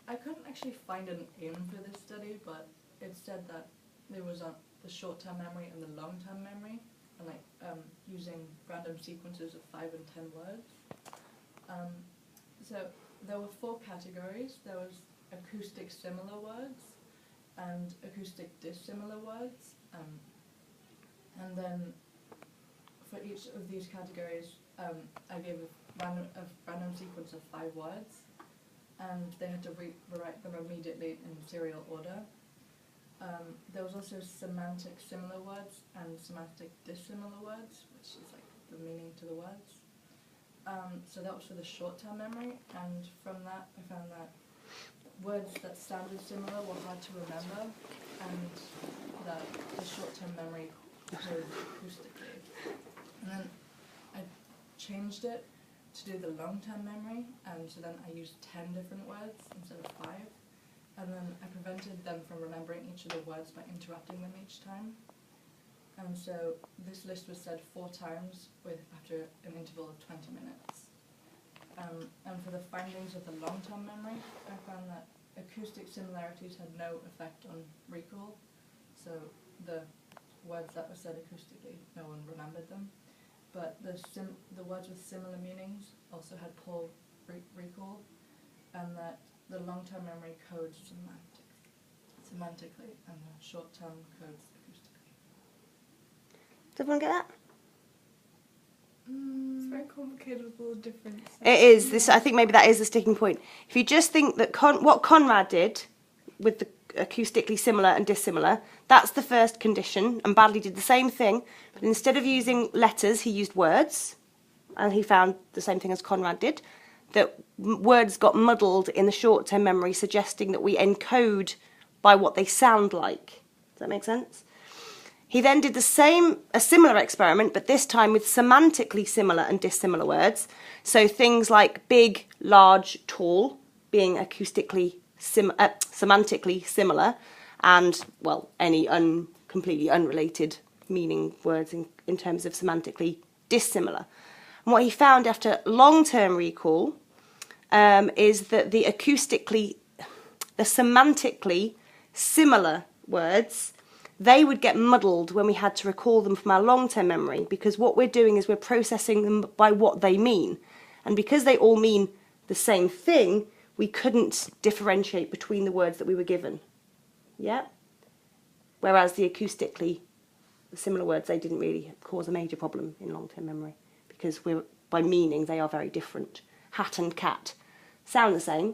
I couldn't actually find an aim for this study, but it said that there was the short-term memory and the long-term memory, and like using random sequences of 5 and 10 words. So there were 4 categories. There was acoustic similar words and acoustic dissimilar words, and then for each of these categories, I gave a random sequence of 5 words, and they had to rewrite them immediately in serial order. There was also semantic similar words and semantic dissimilar words, which is like the meaning to the words. So that was for the short-term memory, and from that I found that words that sounded similar were hard to remember, and that the short-term memory code acoustically. And then I changed it to do the long-term memory, and so then I used 10 different words instead of 5, and then I prevented them from remembering each of the words by interrupting them each time. And so this list was said 4 times after an interval of 20 minutes. And for the findings of the long-term memory, I found that acoustic similarities had no effect on recall. So the words that were said acoustically, no one remembered them. But the words with similar meanings also had poor recall, and that the long-term memory codes semantically, and the short-term codes acoustically. Does everyone get that? It's very complicated with all the different stuff. It is. I think maybe that is the sticking point. If you just think that what Conrad did with the acoustically similar and dissimilar, that's the first condition, and Baddeley did the same thing, but instead of using letters, he used words, and he found the same thing as Conrad did, that words got muddled in the short-term memory, suggesting that we encode by what they sound like. Does that make sense? He then did a similar experiment, but this time with semantically similar and dissimilar words. So things like big, large, tall being acoustically semantically similar, and, well, any completely unrelated meaning words in terms of semantically dissimilar. And what he found after long-term recall is that the semantically similar words, they would get muddled when we had to recall them from our long-term memory, because what we're doing is we're processing them by what they mean. And because they all mean the same thing, we couldn't differentiate between the words that we were given. Yeah? Whereas the similar words, they didn't really cause a major problem in long-term memory, because by meaning they are very different. Hat and cat sound the same,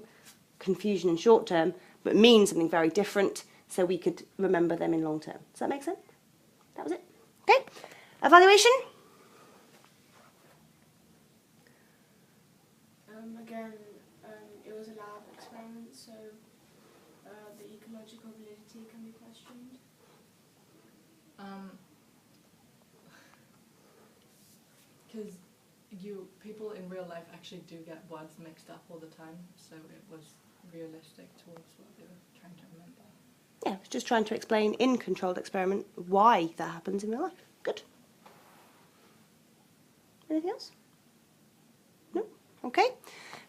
confusion in short term, but mean something very different, so we could remember them in long term. Does that make sense? That was it. Okay. Evaluation? Again, it was a lab experiment, so the ecological validity can be questioned. Because people in real life actually do get words mixed up all the time, so it was realistic towards what they were trying to remember. Yeah, it's just trying to explain in controlled experiment why that happens in real life. Good. Anything else? No? Okay.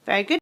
Very good.